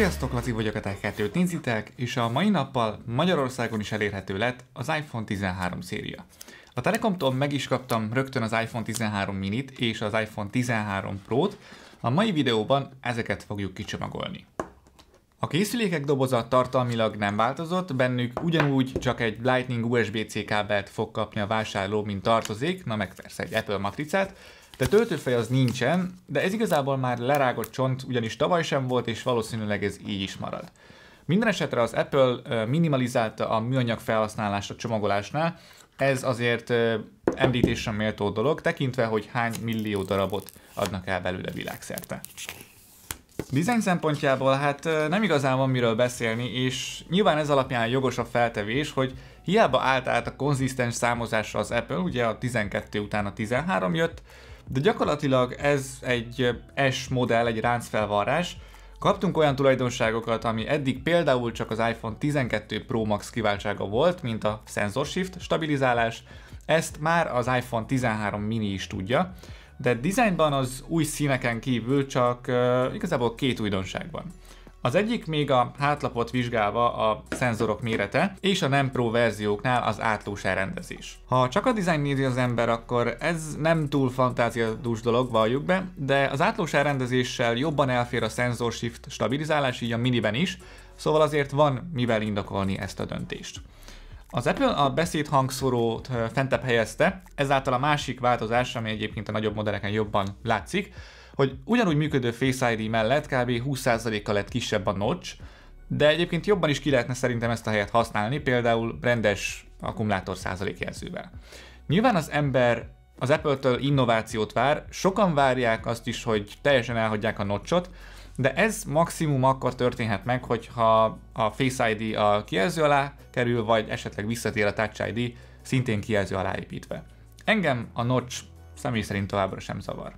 Sziasztok, Laci vagyok, a Tech2-t nézitek, és a mai nappal Magyarországon is elérhető lett az iPhone 13 széria. A Telekomtól meg is kaptam rögtön az iPhone 13 minit és az iPhone 13 Pro-t, a mai videóban ezeket fogjuk kicsomagolni. A készülékek doboza tartalmilag nem változott, bennük ugyanúgy csak egy Lightning USB-C kábelt fog kapni a vásárló, mint tartozék, na meg persze egy Apple matricát, de töltőfej az nincsen, de ez igazából már lerágott csont, ugyanis tavaly sem volt, és valószínűleg ez így is marad. Minden esetre az Apple minimalizálta a műanyag felhasználást a csomagolásnál, ez azért említésre méltó dolog, tekintve, hogy hány millió darabot adnak el belőle világszerte. Design szempontjából hát nem igazán van miről beszélni, és nyilván ez alapján jogos a feltevés, hogy hiába állt át a konzisztens számozásra az Apple, ugye a 12 után a 13 jött, de gyakorlatilag ez egy S modell, egy ráncfelvarrás. Kaptunk olyan tulajdonságokat, ami eddig például csak az iPhone 12 Pro Max kiváltsága volt, mint a Sensor Shift stabilizálás, ezt már az iPhone 13 mini is tudja, de designban az új színeken kívül csak igazából két újdonság van. Az egyik még a hátlapot vizsgálva a szenzorok mérete, és a nem Pro verzióknál az átlós elrendezés. Ha csak a design nézi az ember, akkor ez nem túl fantáziadús dolog, valljuk be, de az átlós elrendezéssel jobban elfér a Sensor Shift stabilizálás, így a miniben is, szóval azért van mivel indokolni ezt a döntést. Az Apple a beszédhangszórót fentebb helyezte, ezáltal a másik változás, ami egyébként a nagyobb modelleken jobban látszik, hogy ugyanúgy működő Face ID mellett kb. 20%-kal lett kisebb a notch, de egyébként jobban is ki lehetne szerintem ezt a helyet használni, például rendes akkumulátor százalékjelzővel. Nyilván az ember az Apple-től innovációt vár, sokan várják azt is, hogy teljesen elhagyják a notchot, de ez maximum akkor történhet meg, hogyha a Face ID a kijelző alá kerül, vagy esetleg visszatér a Touch ID szintén kijelző alá építve. Engem a notch személy szerint továbbra sem zavar.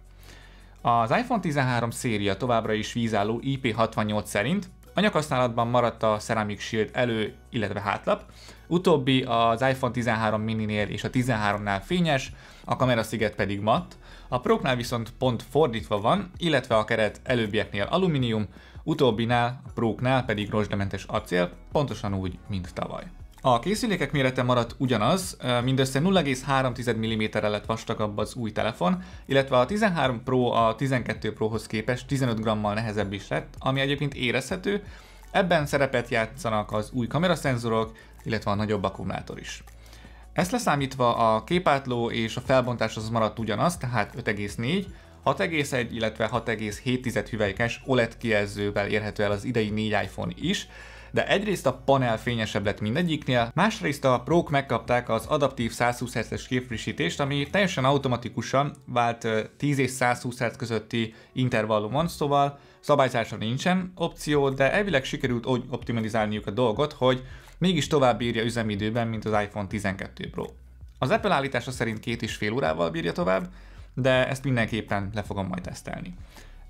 Az iPhone 13 széria továbbra is vízálló IP68 szerint, anyaghasználatban maradt a Ceramic Shield elő, illetve hátlap, utóbbi az iPhone 13 mininél és a 13-nál fényes, a kamerasziget pedig matt, a Pro-knál viszont pont fordítva van, illetve a keret előbbieknél alumínium, utóbbinál, a Pro-knál pedig rozsdamentes acél, pontosan úgy, mint tavaly. A készülékek mérete maradt ugyanaz, mindössze 0,3 mm-rel lett vastagabb az új telefon, illetve a 13 Pro a 12 Prohoz képest 15 g-mal nehezebb is lett, ami egyébként érezhető, ebben szerepet játszanak az új kameraszenzorok, illetve a nagyobb akkumulátor is. Ezt leszámítva a képátló és a felbontás az maradt ugyanaz, tehát 5,4, 6,1, illetve 6,7 hüvelykes OLED kijelzővel érhető el az idei 4 iPhone is, de egyrészt a panel fényesebb lett mindegyiknél, másrészt a Pro-k megkapták az adaptív 120 Hz-es képfrissítést, ami teljesen automatikusan vált 10 és 120 Hz közötti intervallumon, szóval szabályzásra nincsen opció, de elvileg sikerült úgy optimalizálniuk a dolgot, hogy mégis tovább bírja üzemidőben, mint az iPhone 12 Pro. Az Apple állítása szerint 2,5 órával bírja tovább, de ezt mindenképpen le fogom majd tesztelni.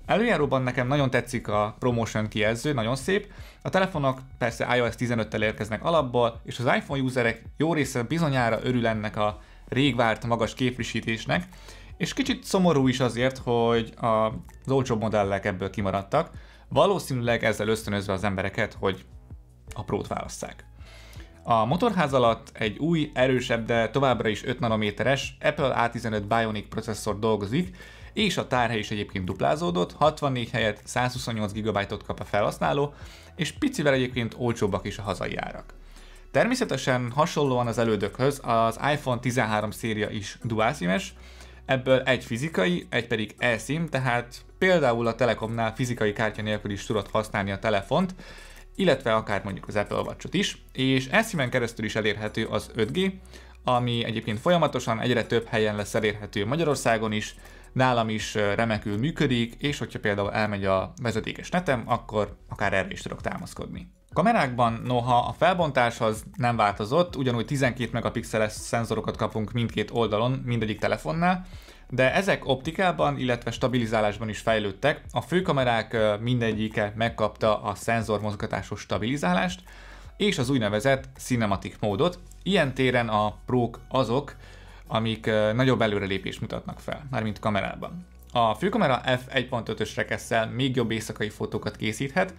Előjáróban nekem nagyon tetszik a ProMotion kijelző, nagyon szép. A telefonok persze iOS 15-tel érkeznek alapból, és az iPhone userek jó része bizonyára örül ennek a rég várt magas képfrissítésnek, és kicsit szomorú is azért, hogy az olcsóbb modellek ebből kimaradtak, valószínűleg ezzel ösztönözve az embereket, hogy a Pro-t válasszák. A motorház alatt egy új, erősebb, de továbbra is 5 nanométeres Apple A15 Bionic processzor dolgozik, és a tárhely is egyébként duplázódott, 64 helyett 128 GB-ot kap a felhasználó, és picivel egyébként olcsóbbak is a hazai árak. Természetesen hasonlóan az elődökhöz az iPhone 13 széria is dual SIM-es, ebből egy fizikai, egy pedig eSIM, tehát például a Telekomnál fizikai kártya nélkül is tudod használni a telefont, illetve akár mondjuk az Apple Watch-ot is, és eSIM-en keresztül is elérhető az 5G, ami egyébként folyamatosan egyre több helyen lesz elérhető Magyarországon is, nálam is remekül működik, és hogyha például elmegy a vezetékes netem, akkor akár erre is tudok támaszkodni. A kamerákban noha a felbontás az nem változott, ugyanúgy 12 megapixeles szenzorokat kapunk mindkét oldalon, mindegyik telefonnál, de ezek optikában, illetve stabilizálásban is fejlődtek. A főkamerák mindegyike megkapta a szenzormozgatásos stabilizálást, és az úgynevezett Cinematic módot. Ilyen téren a Pro-k azok, amik nagyobb előrelépést mutatnak fel, mármint kamerában. A főkamera f1.5-ös rekesszel még jobb éjszakai fotókat készíthet,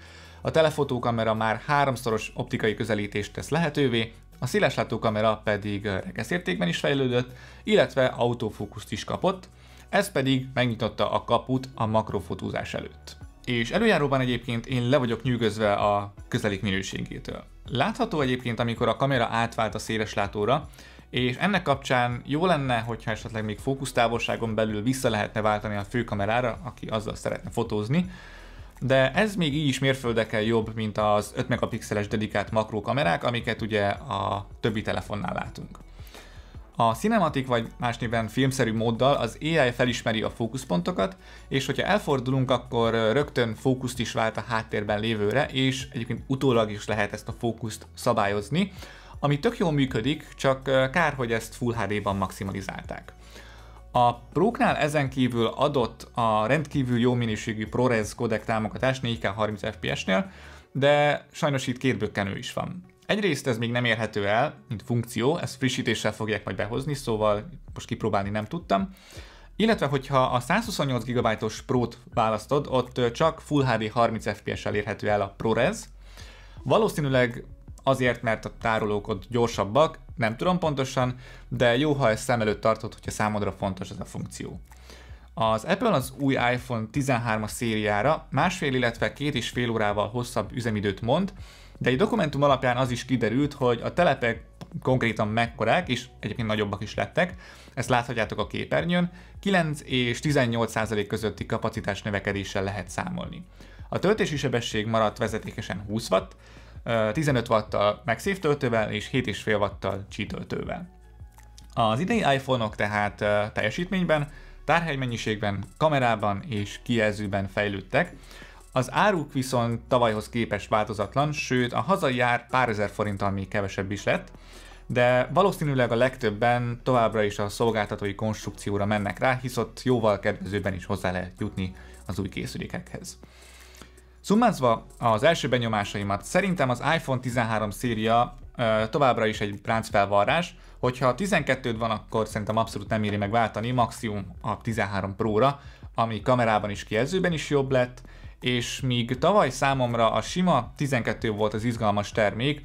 a telefotókamera már 3-szoros optikai közelítést tesz lehetővé, a széleslátókamera pedig rekeszértékben is fejlődött, illetve autofókuszt is kapott, ez pedig megnyitotta a kaput a makrofotózás előtt. És előjáróban egyébként én le vagyok nyűgözve a közelik minőségétől. Látható egyébként, amikor a kamera átvált a széleslátóra, és ennek kapcsán jó lenne, hogyha esetleg még fókusztávolságon belül vissza lehetne váltani a főkamerára, aki azzal szeretne fotózni, de ez még így is mérföldekkel jobb, mint az 5 megapixeles dedikált makrókamerák, amiket ugye a többi telefonnál látunk. A cinematic vagy más néven filmszerű móddal az AI felismeri a fókuszpontokat, és hogyha elfordulunk, akkor rögtön fókuszt is vált a háttérben lévőre, és egyébként utólag is lehet ezt a fókuszt szabályozni, ami tök jól működik, csak kár, hogy ezt Full HD-ban maximalizálták. A Pro-knál ezen kívül adott a rendkívül jó minőségű ProRes codec támogatás 4K 30 FPS-nél, de sajnos itt két bökkenő is van. Egyrészt ez még nem érhető el, mint funkció, ezt frissítéssel fogják majd behozni, szóval most kipróbálni nem tudtam. Illetve, hogyha a 128 GB-os Pro-t választod, ott csak Full HD 30 FPS-sel érhető el a ProRes. Valószínűleg azért, mert a tárolók ott gyorsabbak, nem tudom pontosan, de jó, ha ezt szem előtt tartod, hogyha számodra fontos ez a funkció. Az Apple az új iPhone 13-as szériára 1,5, illetve 2,5 órával hosszabb üzemidőt mond, de egy dokumentum alapján az is kiderült, hogy a telepek konkrétan mekkorák, és egyébként nagyobbak is lettek, ezt láthatjátok a képernyőn, 9 és 18% közötti kapacitás növekedéssel lehet számolni. A töltési sebesség maradt vezetékesen 20 Watt, 15 Watt-tal MagSafe töltővel és 7,5 Watt-tal Qi töltővel. Az idei iPhone-ok tehát teljesítményben, tárhelymennyiségben, kamerában és kijelzőben fejlődtek. Az áruk viszont tavalyhoz képest változatlan, sőt a hazai ár pár ezer forinttal még kevesebb is lett, de valószínűleg a legtöbben továbbra is a szolgáltatói konstrukcióra mennek rá, hisz ott jóval kedvezőbben is hozzá lehet jutni az új készülékekhez. Szummázva az első benyomásaimat, szerintem az iPhone 13 széria továbbra is egy ráncfelvarrás, hogyha a 12-d van, akkor szerintem abszolút nem éri meg váltani, maximum a 13 Pro-ra, ami kamerában is kijelzőben is jobb lett, és míg tavaly számomra a sima 12 volt az izgalmas termék,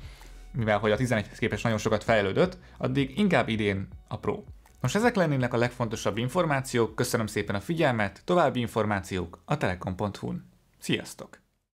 mivel hogy a 11-hez képest nagyon sokat fejlődött, addig inkább idén a Pro. Most ezek lennének a legfontosabb információk, köszönöm szépen a figyelmet, további információk a telekom.hu-n. Sziasztok!